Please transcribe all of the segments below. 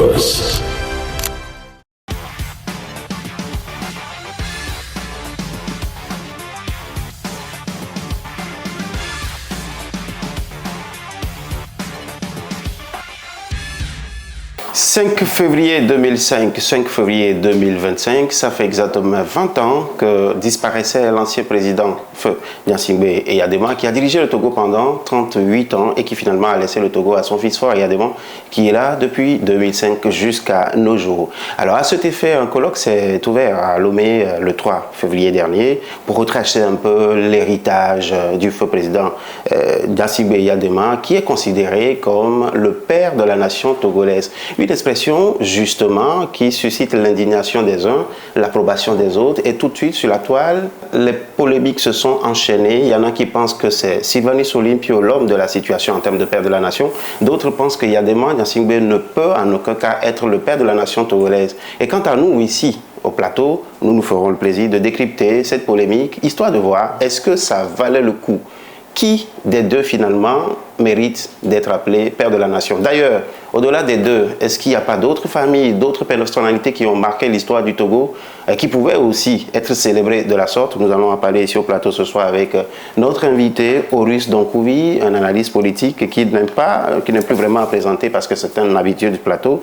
Buzz. « 5 février 2005, 5 février 2025, ça fait exactement 20 ans que disparaissait l'ancien président Feu Gnassingbé Eyadema, qui a dirigé le Togo pendant 38 ans et qui finalement a laissé le Togo à son fils Faure Eyadema, qui est là depuis 2005 jusqu'à nos jours. Alors à cet effet, un colloque s'est ouvert à Lomé le 3 février dernier pour retracer un peu l'héritage du feu président Gnassingbé Eyadema, qui est considéré comme le père de la nation togolaise. Une expression justement qui suscite l'indignation des uns, l'approbation des autres, et tout de suite sur la toile, les polémiques se sont enchaînées. Il y en a qui pensent que c'est Sylvanus Olympio, l'homme de la situation en termes de père de la nation. D'autres pensent qu'il y a des moments, Gnassingbé ne peut en aucun cas être le père de la nation togolaise. Et quant à nous ici, au plateau, nous nous ferons le plaisir de décrypter cette polémique, histoire de voir est-ce que ça valait le coup. Qui des deux finalement mérite d'être appelé père de la nation? D'ailleurs, au-delà des deux, est-ce qu'il n'y a pas d'autres familles, d'autres personnalités qui ont marqué l'histoire du Togo, qui pouvaient aussi être célébrées de la sorte? Nous allons en parler ici au plateau ce soir avec notre invité, Horus Donkouvi, un analyste politique qui n'est plus vraiment à présenter parce que c'est un habitué du plateau.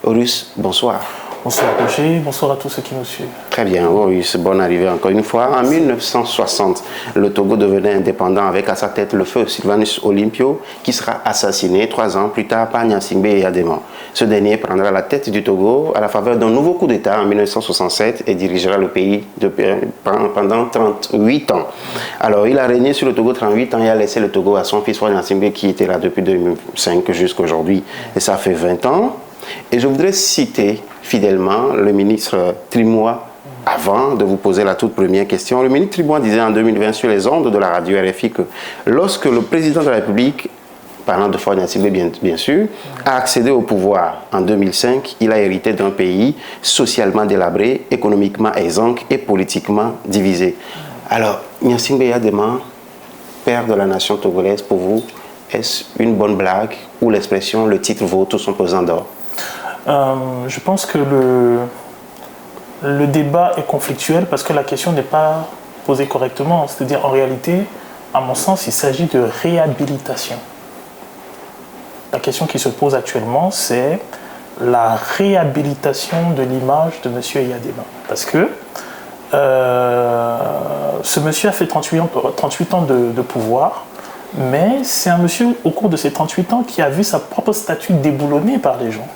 Horus, bonsoir. Bonsoir Roger, bonsoir à tous ceux qui nous suivent. Très bien, Horus, bonne arrivée encore une fois. En 1960, le Togo devenait indépendant avec à sa tête le feu Sylvanus Olympio, qui sera assassiné 3 ans plus tard par Gnassingbé Eyadema. Ce dernier prendra la tête du Togo à la faveur d'un nouveau coup d'État en 1967 et dirigera le pays pendant 38 ans. Alors, il a régné sur le Togo 38 ans et a laissé le Togo à son fils Gnassingbé qui était là depuis 2005 jusqu'à aujourd'hui. Et ça fait 20 ans. Et je voudrais citer fidèlement le ministre Trimois avant de vous poser la toute première question. Le ministre Trimois disait en 2020 sur les ondes de la radio RFI que lorsque le président de la République, parlant de Faure Gnassingbé bien sûr, a accédé au pouvoir en 2005, il a hérité d'un pays socialement délabré, économiquement exsangue et politiquement divisé. Alors, Gnassingbé Eyadema, père de la nation togolaise, pour vous, est-ce une bonne blague ou l'expression « le titre vaut tout son pesant d'or » ? Je pense que le débat est conflictuel parce que la question n'est pas posée correctement. C'est-à-dire, en réalité, à mon sens, il s'agit de réhabilitation. La question qui se pose actuellement, c'est la réhabilitation de l'image de M. Eyadema. Parce que ce monsieur a fait 38 ans de pouvoir, mais c'est un monsieur, au cours de ces 38 ans, qui a vu sa propre statue déboulonnée par les gens.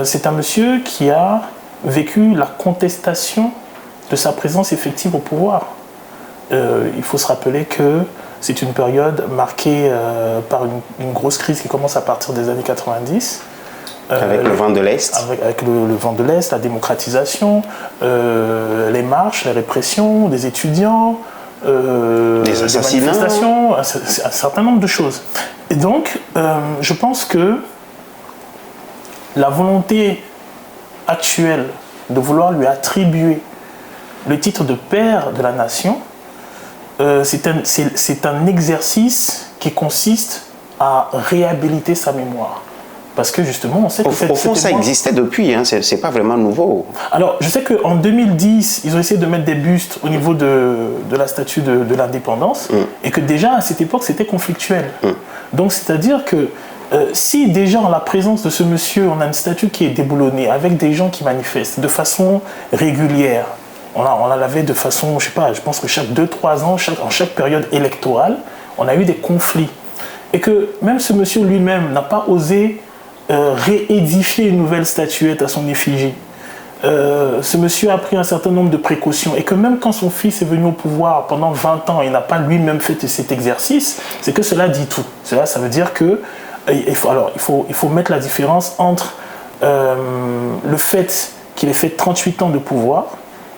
C'est un monsieur qui a vécu la contestation de sa présence effective au pouvoir. Il faut se rappeler que c'est une période marquée par une grosse crise qui commence à partir des années 90. Avec le vent de l'Est. Avec le vent de l'Est, la démocratisation, les marches, les répressions des étudiants, les assassinats, des manifestations, un certain nombre de choses. Et donc, je pense que la volonté actuelle de vouloir lui attribuer le titre de père de la nation, c'est un exercice qui consiste à réhabiliter sa mémoire. Parce que justement, on sait que au fond, ça existait depuis, hein, c'est pas vraiment nouveau. Alors, je sais qu'en 2010, ils ont essayé de mettre des bustes au niveau de la statue de l'indépendance, et que déjà, à cette époque, c'était conflictuel. Donc, c'est-à-dire que si déjà en la présence de ce monsieur, on a une statue qui est déboulonnée, avec des gens qui manifestent de façon régulière, on la lavait de façon, je sais pas, je pense que chaque 2-3 ans, en chaque période électorale, on a eu des conflits. Et que même ce monsieur lui-même n'a pas osé réédifier une nouvelle statuette à son effigie. Ce monsieur a pris un certain nombre de précautions et que même quand son fils est venu au pouvoir pendant 20 ans, il n'a pas lui-même fait cet exercice, c'est que cela dit tout. Cela, ça veut dire que il faut mettre la différence entre le fait qu'il ait fait 38 ans de pouvoir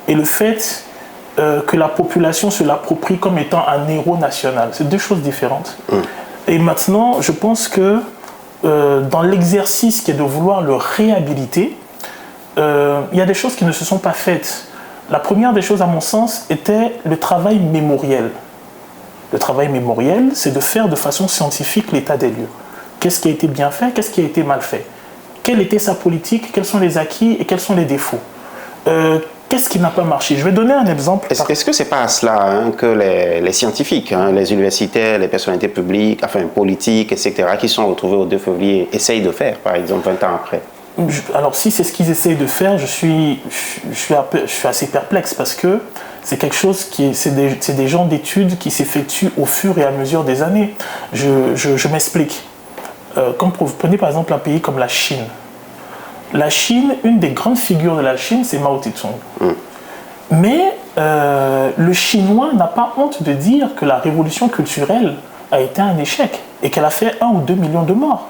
et le fait que la population se l'approprie comme étant un héros national. C'est deux choses différentes. Et maintenant, je pense que dans l'exercice qui est de vouloir le réhabiliter, il y a des choses qui ne se sont pas faites. La première des choses, à mon sens, était le travail mémoriel. Le travail mémoriel, c'est de faire de façon scientifique l'état des lieux. Qu'est-ce qui a été bien fait, qu'est-ce qui a été mal fait. quelle était sa politique, quels sont les acquis et quels sont les défauts. Qu'est-ce qui n'a pas marché? Je vais donner un exemple. Est-ce que ce n'est pas à cela que les scientifiques, les universitaires, les personnalités publiques, enfin politiques, etc., qui sont retrouvés au 2 février, essayent de faire, par exemple, 20 ans après? Alors, si c'est ce qu'ils essayent de faire, je suis assez perplexe parce que c'est quelque chose c'est des genres d'études qui s'effectuent au fur et à mesure des années. Je m'explique. Comme vous prenez par exemple un pays comme la Chine. La Chine, une des grandes figures de la Chine, c'est Mao Tse-tung. Mais le Chinois n'a pas honte de dire que la révolution culturelle a été un échec et qu'elle a fait 1 ou 2 millions de morts.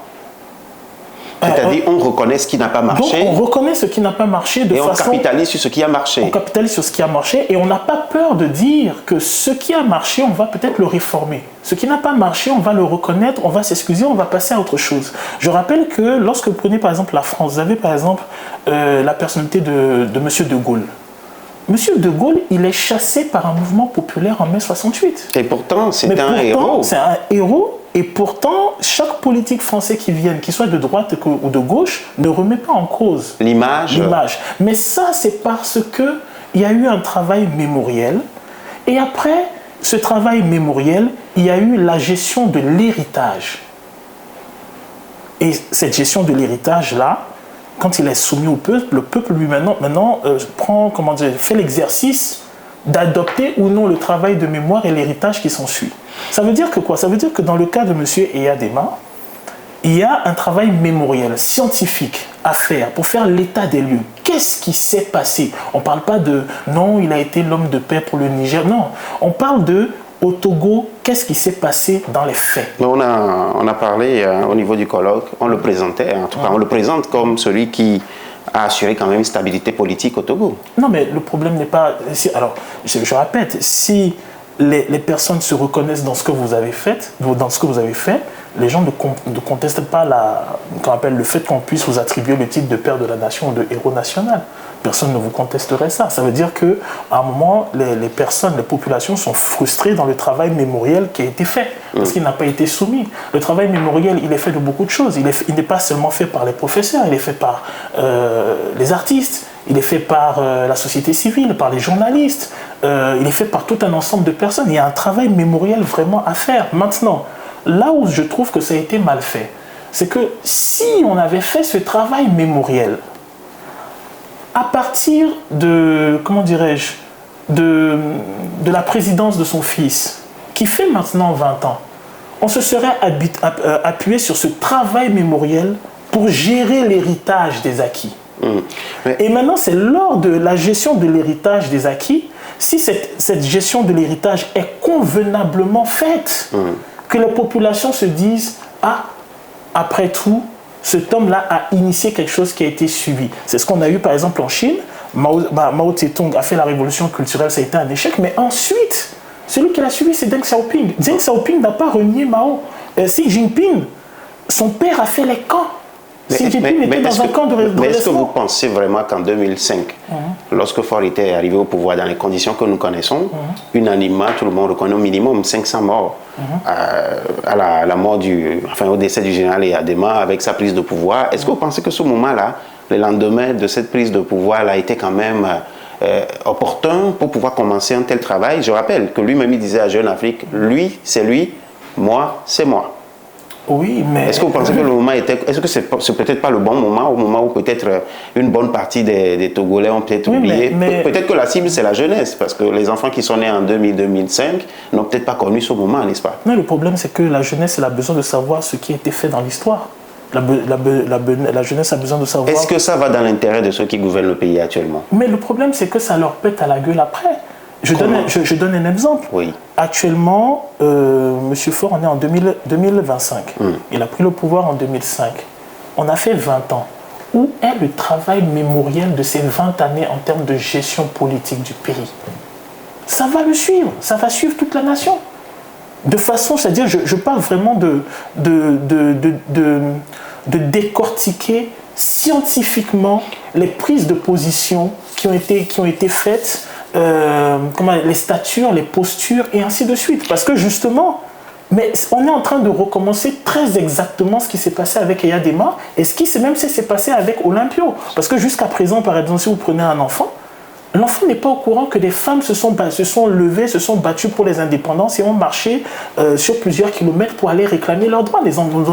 C'est-à-dire, on reconnaît ce qui n'a pas marché. Donc, on reconnaît ce qui n'a pas marché de façon... Et on capitalise sur ce qui a marché. On capitalise sur ce qui a marché et on n'a pas peur de dire que ce qui a marché, on va peut-être le réformer. Ce qui n'a pas marché, on va le reconnaître, on va s'excuser, on va passer à autre chose. Je rappelle que lorsque vous prenez par exemple la France, vous avez par exemple la personnalité de M. de Gaulle. M. de Gaulle, il est chassé par un mouvement populaire en mai 68. Et pourtant, c'est un héros. C'est un héros. Et pourtant, chaque politique français qui vienne, qu'il soit de droite ou de gauche, ne remet pas en cause l'image. Mais ça, c'est parce qu'il y a eu un travail mémoriel. Et après ce travail mémoriel, il y a eu la gestion de l'héritage. Et cette gestion de l'héritage-là, quand il est soumis au peuple, le peuple lui maintenant fait l'exercice d'adopter ou non le travail de mémoire et l'héritage qui s'ensuit. Ça veut dire que quoi? Ça veut dire que dans le cas de M. Eyadema, il y a un travail mémoriel, scientifique à faire pour faire l'état des lieux. Qu'est-ce qui s'est passé? On ne parle pas de « non, il a été l'homme de paix pour le Niger ». Non, on parle de au Togo, qu'est-ce qui s'est passé dans les faits? On a parlé au niveau du colloque, on le présentait, en tout cas, on le présente comme celui qui a assuré quand même une stabilité politique au Togo. Non, mais le problème n'est pas... Alors, je répète, si les personnes se reconnaissent dans ce que vous avez fait, les gens ne contestent pas le fait qu'on puisse vous attribuer le titre de père de la nation ou de héros national. Personne ne vous contesterait ça. Ça veut dire qu'à un moment, les populations sont frustrées dans le travail mémoriel qui a été fait, parce qu'il n'a pas été soumis. Le travail mémoriel, il est fait de beaucoup de choses. Il n'est pas seulement fait par les professeurs, il est fait par les artistes, il est fait par la société civile, par les journalistes, il est fait par tout un ensemble de personnes. Il y a un travail mémoriel vraiment à faire. Maintenant, là où je trouve que ça a été mal fait, c'est que si on avait fait ce travail mémoriel à partir de, de la présidence de son fils, qui fait maintenant 20 ans, on se serait appuyé sur ce travail mémoriel pour gérer l'héritage des acquis. Et maintenant, c'est lors de la gestion de l'héritage des acquis, si cette gestion de l'héritage est convenablement faite, que les populations se disent « Ah, après tout, cet homme-là a initié quelque chose qui a été suivi. » C'est ce qu'on a eu par exemple en Chine. Mao Tse-tung a fait la révolution culturelle, ça a été un échec. Mais ensuite, celui qui l'a suivi, c'est Deng Xiaoping. Deng Xiaoping n'a pas renié Mao. Xi Jinping, son père a fait les camps. Xi Jinping était dans un camp de redressement. Mais est-ce que vous pensez vraiment qu'en 2005, lorsque Faure était arrivé au pouvoir dans les conditions que nous connaissons, unanimement, tout le monde reconnaît au minimum 500 morts à la mort au décès du général Eyadema avec sa prise de pouvoir. Est-ce que vous pensez que ce moment-là, le lendemain de cette prise de pouvoir, a été quand même opportun pour pouvoir commencer un tel travail? Je rappelle que lui-même il disait à Jeune Afrique, lui, c'est lui, moi, c'est moi. Oui, mais... Est-ce que vous pensez que le moment était... Est-ce que c'est peut-être pas le bon moment, au moment où peut-être une bonne partie des Togolais ont peut-être oublié? Peut-être que la cible, c'est la jeunesse, parce que les enfants qui sont nés en 2000-2005 n'ont peut-être pas connu ce moment, n'est-ce pas? Non, le problème, c'est que la jeunesse, elle a besoin de savoir ce qui a été fait dans l'histoire. La jeunesse a besoin de savoir... Est-ce que ça va dans l'intérêt de ceux qui gouvernent le pays actuellement? Mais le problème, c'est que ça leur pète à la gueule après. Je donne un exemple. Oui. Actuellement, M. Faure, on est en 2025. Il a pris le pouvoir en 2005. On a fait 20 ans. Où est le travail mémoriel de ces 20 années en termes de gestion politique du pays? Ça va le suivre. Ça va suivre toute la nation. De façon, c'est-à-dire, je parle vraiment de décortiquer scientifiquement les prises de position qui ont été faites, les statures, les postures et ainsi de suite. Parce que justement, Mais on est en train de recommencer très exactement ce qui s'est passé avec Eyadema et ce qui s'est passé avec Olympio. Parce que jusqu'à présent, par exemple, si vous prenez un enfant, l'enfant n'est pas au courant que des femmes se sont levées, se sont battues pour les indépendances et ont marché sur plusieurs kilomètres pour aller réclamer leurs droits.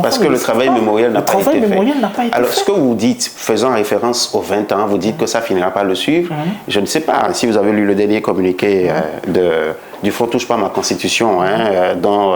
Parce que le travail mémoriel n'a pas été fait. Alors, ce que vous dites, faisant référence aux 20 ans, vous dites que ça finira par le suivre. Je ne sais pas si vous avez lu le dernier communiqué du Front Touche pas ma Constitution, dont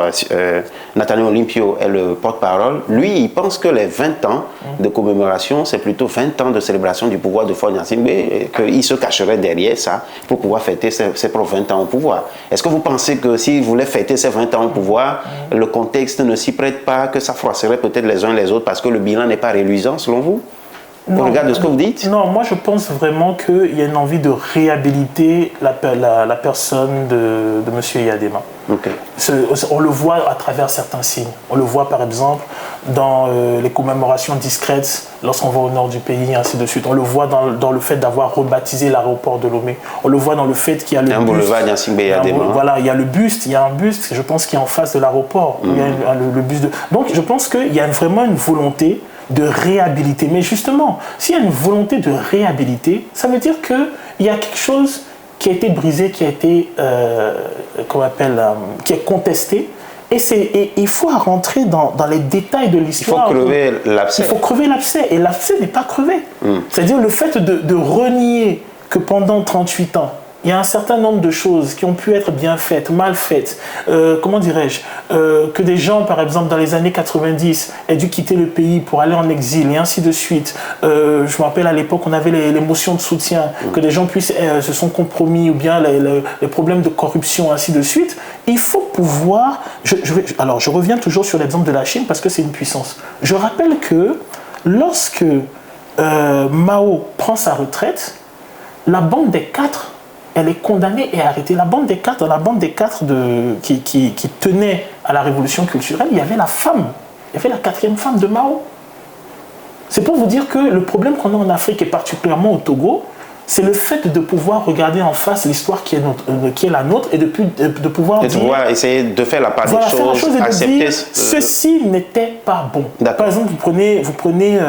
Nathaniel Olympio est le porte-parole. Lui, il pense que les 20 ans de commémoration, c'est plutôt 20 ans de célébration du pouvoir de Faure Gnassingbé et qu'il se cacherait derrière ça pour pouvoir fêter ses propres 20 ans au pouvoir. Est-ce que vous pensez que s'il voulait fêter ses 20 ans au pouvoir, le contexte ne s'y prête pas, que ça froisserait peut-être les uns les autres parce que le bilan n'est pas réluisant selon vous? Au regard de ce que vous dites? Non, moi je pense vraiment qu'il y a une envie de réhabiliter la personne de M. Eyadema. Okay. On le voit à travers certains signes. On le voit par exemple dans les commémorations discrètes lorsqu'on va au nord du pays et ainsi de suite. On le voit dans le fait d'avoir rebaptisé l'aéroport de Lomé. On le voit dans le fait qu'il y a le buste. Boulevard Gnassingbé Eyadema. Voilà, il y a le buste, il y a un buste, je pense, qui est en face de l'aéroport. Il y a le buste Donc je pense qu'il y a vraiment une volonté de réhabiliter. Mais justement, s'il y a une volonté de réhabiliter, ça veut dire qu'il y a quelque chose qui a été brisé, qui a été, qui est contesté. Et il faut rentrer dans les détails de l'histoire. Il faut crever l'abcès. Il faut crever l'abcès. Et l'abcès n'est pas crevé. C'est-à-dire le fait de renier que pendant 38 ans, il y a un certain nombre de choses qui ont pu être bien faites, mal faites. Comment dirais-je que des gens, par exemple, dans les années 90, aient dû quitter le pays pour aller en exil et ainsi de suite. Je me rappelle à l'époque, on avait les motions de soutien, que des gens se sont compromis ou bien les problèmes de corruption, ainsi de suite. Il faut pouvoir... Alors, je reviens toujours sur l'exemple de la Chine parce que c'est une puissance. Je rappelle que lorsque Mao prend sa retraite, la bande des quatre, elle est condamnée et arrêtée. Dans la bande des quatre qui tenait à la révolution culturelle, il y avait la femme, il y avait la quatrième femme de Mao. C'est pour vous dire que le problème qu'on a en Afrique et particulièrement au Togo, c'est le fait de pouvoir regarder en face l'histoire qui est la nôtre et de pouvoir essayer de faire la part des choses, et de dire ceci n'était pas bon. Par exemple, vous prenez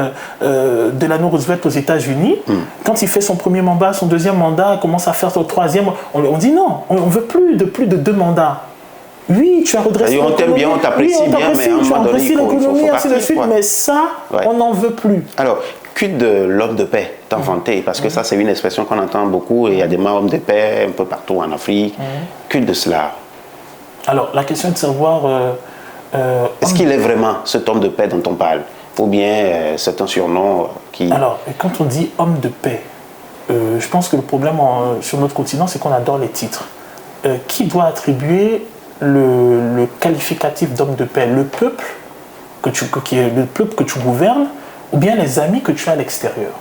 Delano Roosevelt aux États-Unis, quand il fait son premier mandat, son deuxième mandat, commence à faire son troisième, on dit non, on ne veut plus de 2 mandats. Oui, tu as redressé l'économie. On t'aime bien, on t'apprécie bien, mais à un moment donné, il faut ainsi de suite, mais ça, on n'en veut plus. Alors, quid de l'homme de paix tant vanté, parce que ça, c'est une expression qu'on entend beaucoup, et il y a des hommes de paix un peu partout en Afrique. Quid de cela? Alors, la question est de savoir... est-ce qu'il est vraiment cet homme de paix dont on parle? Ou bien c'est un surnom qui... Alors, quand on dit homme de paix, je pense que le problème sur notre continent, c'est qu'on adore les titres. Qui doit attribuer le qualificatif d'homme de paix? Le peuple que tu gouvernes ou bien les amis que tu as à l'extérieur?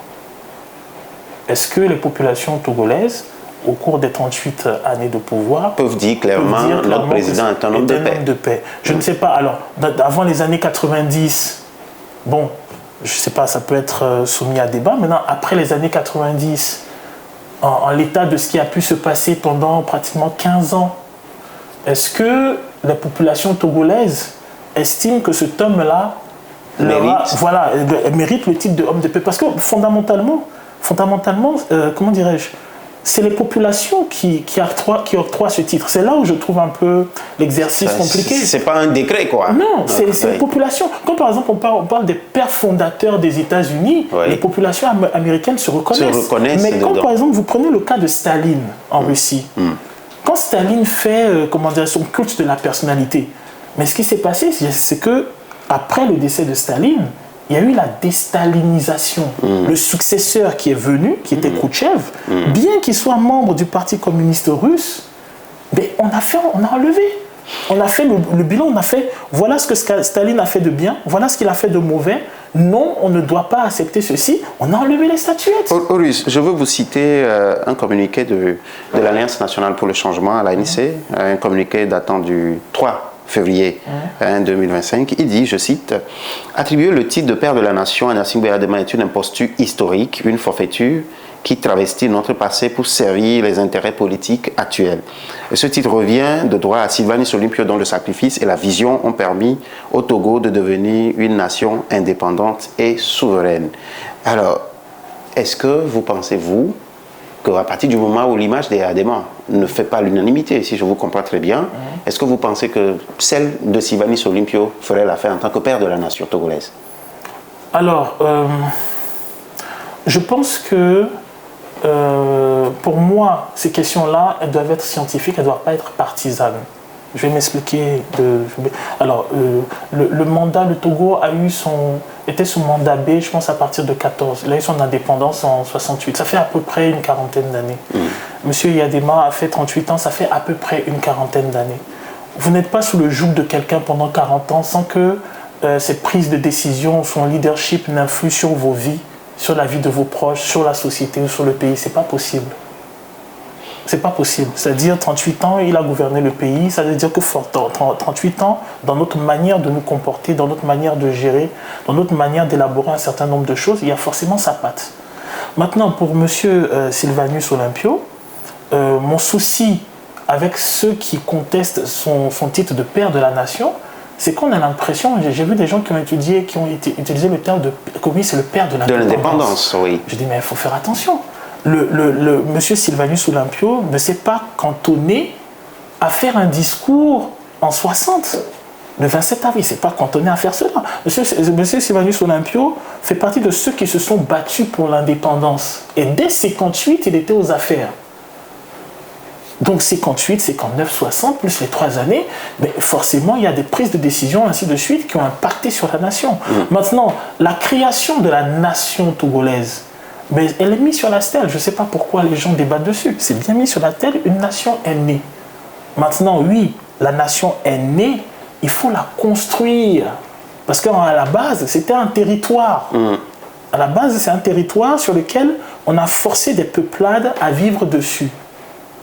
Est-ce que les populations togolaises, au cours des 38 années de pouvoir, peuvent dire clairement notre président est un homme de paix? Je ne sais pas. Alors, avant les années 90, bon, je ne sais pas, ça peut être soumis à débat. Maintenant, après les années 90, en l'état de ce qui a pu se passer pendant pratiquement 15 ans, est-ce que la population togolaise estime que cet homme-là mérite le titre de homme de paix? Parce que fondamentalement, comment dirais-je, c'est les populations qui octroient ce titre. C'est là où je trouve un peu l'exercice compliqué. C'est pas un décret, quoi. Non, c'est les populations. Quand par exemple on parle des pères fondateurs des États-Unis, les populations américaines se reconnaissent. Mais quand par exemple vous prenez le cas de Staline en Russie, quand Staline fait son culte de la personnalité, mais ce qui s'est passé, c'est que après le décès de Staline, il y a eu la déstalinisation. Le successeur qui est venu, qui était Khrouchtchev, bien qu'il soit membre du Parti communiste russe, mais on a enlevé. On a fait le bilan, on a fait, voilà ce que Staline a fait de bien, voilà ce qu'il a fait de mauvais. Non, on ne doit pas accepter ceci. On a enlevé les statuettes. Horus, je veux vous citer un communiqué de l'Alliance nationale pour le changement à l'ANC, un communiqué datant du 3 février 2025, il dit, je cite, « Attribuer le titre de père de la nation à Gnassingbé Eyadema est une imposture historique, une forfaiture qui travestit notre passé pour servir les intérêts politiques actuels. Et ce titre revient de droit à Sylvanus Olympio, dont le sacrifice et la vision ont permis au Togo de devenir une nation indépendante et souveraine. Alors, est-ce que vous pensez, vous, qu'à partir du moment où l'image des Adéma ne fait pas l'unanimité, si je vous comprends très bien, est-ce que vous pensez que celle de Sylvanus Olympio ferait l'affaire en tant que père de la nation togolaise? Alors, je pense que pour moi, ces questions-là, elles doivent être scientifiques, elles ne doivent pas être partisanes. Je vais m'expliquer. Alors, le mandat, le Togo était sous mandat B, je pense à partir de 14. Il a eu son indépendance en 68. Ça fait à peu près une quarantaine d'années. Monsieur Yadema a fait 38 ans, ça fait à peu près une quarantaine d'années. Vous n'êtes pas sous le joug de quelqu'un pendant 40 ans sans que cette prise de décision, son leadership n'influe sur vos vies, sur la vie de vos proches, sur la société ou sur le pays. C'est pas possible. C'est pas possible. C'est-à-dire 38 ans, il a gouverné le pays. Ça veut dire que 38 ans, dans notre manière de nous comporter, dans notre manière de gérer, dans notre manière d'élaborer un certain nombre de choses, il y a forcément sa patte. Maintenant, pour M. Sylvanus Olympio, mon souci avec ceux qui contestent son titre de père de la nation, c'est qu'on a l'impression, j'ai vu des gens qui ont utilisé le terme de oui, c'est le père de l'indépendance. De l'indépendance, oui. Je dis, mais il faut faire attention. Monsieur Sylvanus Olympio ne s'est pas cantonné à faire un discours en 60, le 27 avril. Il ne s'est pas cantonné à faire cela. Monsieur Sylvanus Olympio fait partie de ceux qui se sont battus pour l'indépendance. Et dès 58, il était aux affaires. Donc 58, 59, 60, plus les 3 années, mais forcément il y a des prises de décision, ainsi de suite, qui ont impacté sur la nation. Maintenant, la création de la nation togolaise, mais elle est mise sur la stèle. Je ne sais pas pourquoi les gens débattent dessus. C'est bien mis sur la stèle, une nation est née. Maintenant, oui, la nation est née, il faut la construire. Parce qu'à la base, c'était un territoire. À la base, c'est un territoire sur lequel on a forcé des peuplades à vivre dessus.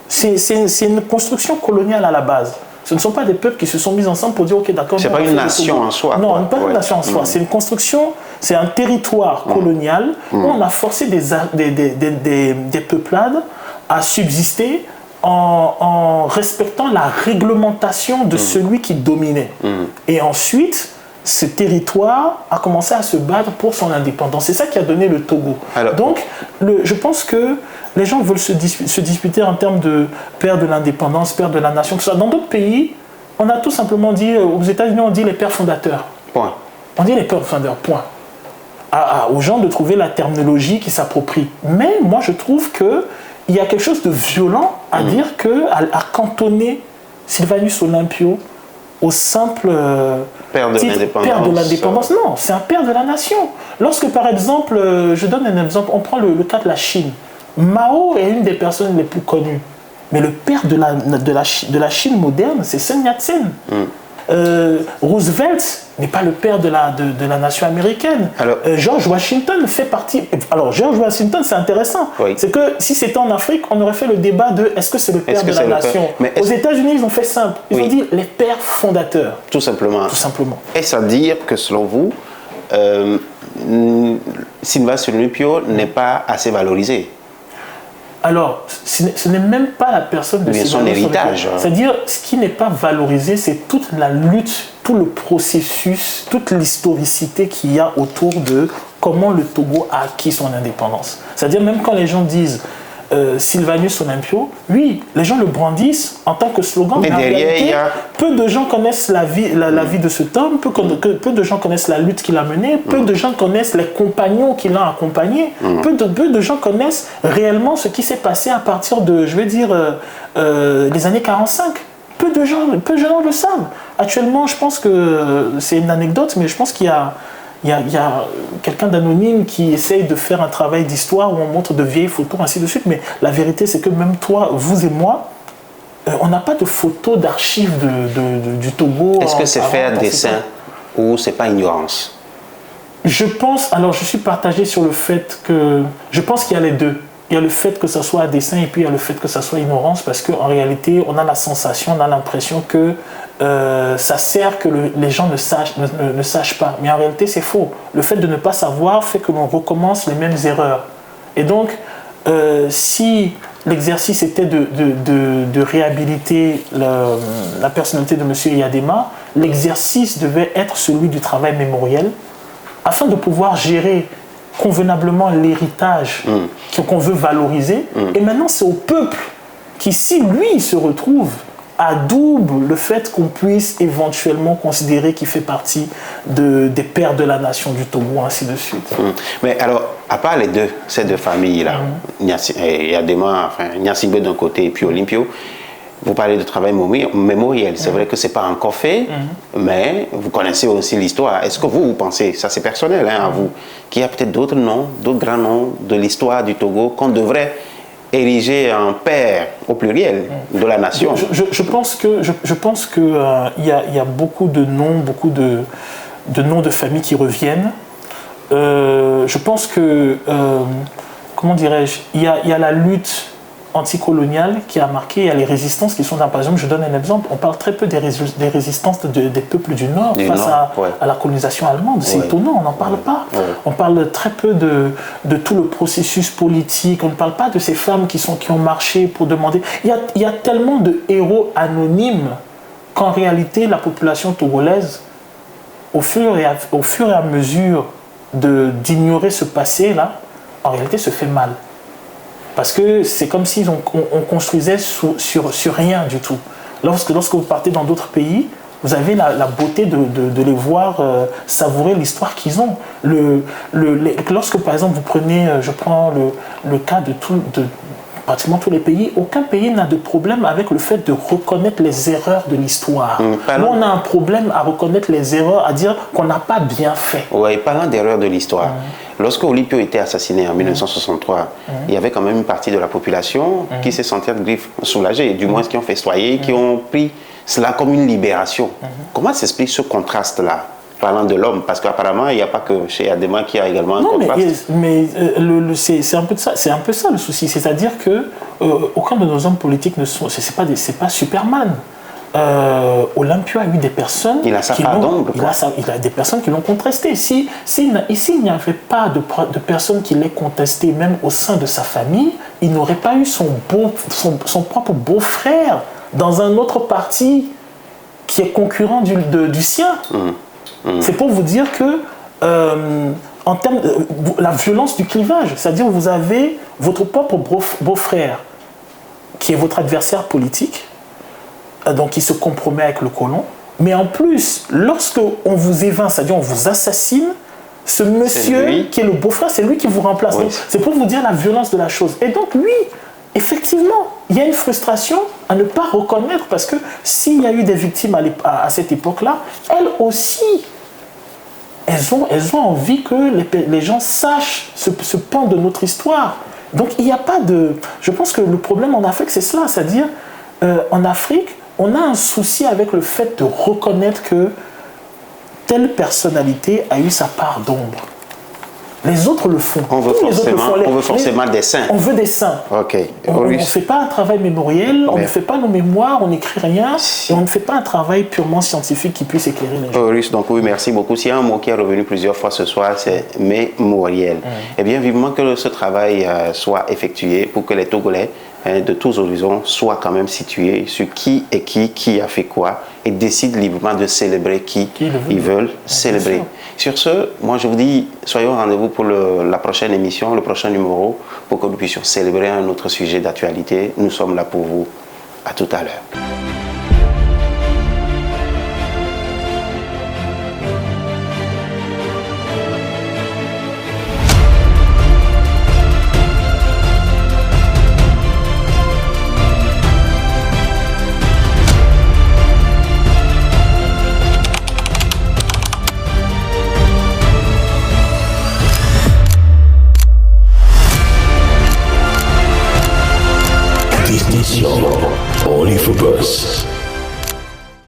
C'est une construction coloniale à la base. Ce ne sont pas des peuples qui se sont mis ensemble pour dire ok, d'accord. C'est pas une nation en soi. Non, pas une nation en soi. C'est une construction, c'est un territoire colonial où on a forcé des peuplades à subsister en respectant la réglementation de celui qui dominait. Et ensuite, ce territoire a commencé à se battre pour son indépendance. C'est ça qui a donné le Togo. Alors, donc, je pense que les gens veulent se disputer en termes de père de l'indépendance, père de la nation, tout ça. Dans d'autres pays, on a tout simplement dit, aux États-Unis, on dit les pères fondateurs. Point. On dit les pères fondateurs, point. Aux gens de trouver la terminologie qui s'approprie. Mais moi, je trouve qu'il y a quelque chose de violent à dire à cantonner Sylvanus Olympio au simple père de l'indépendance. Non, c'est un père de la nation. Lorsque, par exemple, je donne un exemple, on prend le cas de la Chine. Mao est une des personnes les plus connues. Mais le père de la Chine moderne, c'est Sun Yat-sen. Roosevelt n'est pas le père de la nation américaine. George Washington fait partie... Alors, George Washington, c'est intéressant. Oui. C'est que si c'était en Afrique, on aurait fait le débat de est-ce que c'est le père de la nation. Aux États-Unis, ils ont fait simple. Ils ont dit les pères fondateurs. Tout simplement. Tout simplement. Est-ce à dire que, selon vous, Sylvanus Olympio n'est pas assez valorisé? Alors, ce n'est même pas la personne de son héritage. C'est-à-dire, ce qui n'est pas valorisé, c'est toute la lutte, tout le processus, toute l'historicité qu'il y a autour de comment le Togo a acquis son indépendance. C'est-à-dire, même quand les gens disent Sylvanus Olympio, oui, les gens le brandissent en tant que slogan, mais en réalité, peu de gens connaissent la vie de cet homme, peu de gens connaissent la lutte qu'il a menée, peu de gens connaissent les compagnons qui l'ont accompagné, peu de gens connaissent réellement ce qui s'est passé à partir de, je vais dire, les années 45. Peu de gens le savent. Actuellement, je pense que c'est une anecdote, mais je pense qu'il y a quelqu'un d'anonyme qui essaye de faire un travail d'histoire où on montre de vieilles photos, ainsi de suite. Mais la vérité, c'est que même toi, vous et moi, on n'a pas de photos d'archives du Togo. Est-ce que c'est fait à dessein ou c'est pas ignorance? Je pense, alors je suis partagé sur le fait que, je pense qu'il y a les deux. Il y a le fait que ça soit à dessein et puis il y a le fait que ça soit ignorance, parce qu'en réalité, on a la sensation, on a l'impression que ça sert que les gens ne sachent pas. Mais en réalité, c'est faux. Le fait de ne pas savoir fait que l'on recommence les mêmes erreurs. Et donc, si l'exercice était de réhabiliter la personnalité de M. Eyadema, l'exercice devait être celui du travail mémoriel, afin de pouvoir gérer convenablement l'héritage qu'on veut valoriser. Et maintenant, c'est au peuple qui, si lui se retrouve, adoube le fait qu'on puisse éventuellement considérer qu'il fait partie des pères de la nation du Togo, ainsi de suite. Mais alors, à part ces deux familles-là, Eyadema, Gnassingbé d'un côté et puis Olympio, vous parlez de travail mémoriel. C'est vrai que ce n'est pas encore fait, mais vous connaissez aussi l'histoire. Est-ce que vous pensez, ça c'est personnel à vous, qu'il y a peut-être d'autres noms, d'autres grands noms de l'histoire du Togo qu'on devrait ériger en père au pluriel de la nation? Je pense que il y a beaucoup de noms, de noms de familles qui reviennent. Je pense que, comment dirais-je, il y a la lutte anticoloniale qui a marqué, il y a les résistances qui sont là. Par exemple, je donne un exemple, on parle très peu des résistances des peuples du Nord face à la colonisation allemande. C'est étonnant, on n'en parle pas. On parle très peu de tout le processus politique, on ne parle pas de ces femmes qui ont marché pour demander. Il y a tellement de héros anonymes qu'en réalité, la population togolaise, au fur et à mesure d'ignorer ce passé-là, en réalité se fait mal. Parce que c'est comme si on construisait sur rien du tout. Lorsque vous partez dans d'autres pays, vous avez la beauté de les voir savourer l'histoire qu'ils ont. Lorsque par exemple vous prenez, je prends le cas de pratiquement tous les pays, aucun pays n'a de problème avec le fait de reconnaître les erreurs de l'histoire. Nous, on a un problème à reconnaître les erreurs, à dire qu'on n'a pas bien fait. Oui, parlant d'erreurs de l'histoire, lorsque Olympio était assassiné en 1963, il y avait quand même une partie de la population qui s'est sentie soulagée, du moins qui ont festoyé, qui ont pris cela comme une libération. Comment s'explique ce contraste-là, parlant de l'homme? Parce qu'apparemment, il n'y a pas que chez Eyadema qui a également un contraste. Mais c'est un peu ça, c'est un peu ça le souci. C'est-à-dire que aucun de nos hommes politiques ne sont, c'est pas Superman. Olympio a eu des personnes il a sa part d'ombre. Il a des personnes qui l'ont contesté. Ici, il n'y avait pas de personnes qui l'aient contesté, même au sein de sa famille, il n'aurait pas eu son propre beau-frère dans un autre parti qui est concurrent du sien. C'est pour vous dire que en termes la violence du clivage, c'est-à-dire vous avez votre propre beau-frère qui est votre adversaire politique, donc qui se compromet avec le colon, mais en plus, lorsque on vous évince, c'est-à-dire on vous assassine, ce monsieur qui est le beau-frère, c'est lui qui vous remplace. Oui. C'est pour vous dire la violence de la chose. Et donc lui, effectivement, il y a une frustration à ne pas reconnaître, parce que s'il y a eu des victimes à cette époque-là, elles aussi, elles ont envie que les gens sachent ce pan de notre histoire. Donc il n'y a pas de... Je pense que le problème en Afrique, c'est cela, c'est-à-dire en Afrique, on a un souci avec le fait de reconnaître que telle personnalité a eu sa part d'ombre. Les autres le font. On veut forcément des saints. On veut des saints. Okay. On ne fait pas un travail mémoriel, on ne fait pas nos mémoires, on n'écrit rien, et on ne fait pas un travail purement scientifique qui puisse éclairer les gens. Horus, donc oui, merci beaucoup. S'il y a un mot qui est revenu plusieurs fois ce soir, c'est mémoriel. Eh bien, vivement que ce travail soit effectué pour que les Togolais de tous horizons soient quand même situés sur qui est qui a fait quoi, et décident librement de célébrer qui ils veulent célébrer. Sur ce, moi je vous dis, soyons au rendez-vous pour la prochaine émission, le prochain numéro, pour que nous puissions célébrer un autre sujet d'actualité. Nous sommes là pour vous. À tout à l'heure.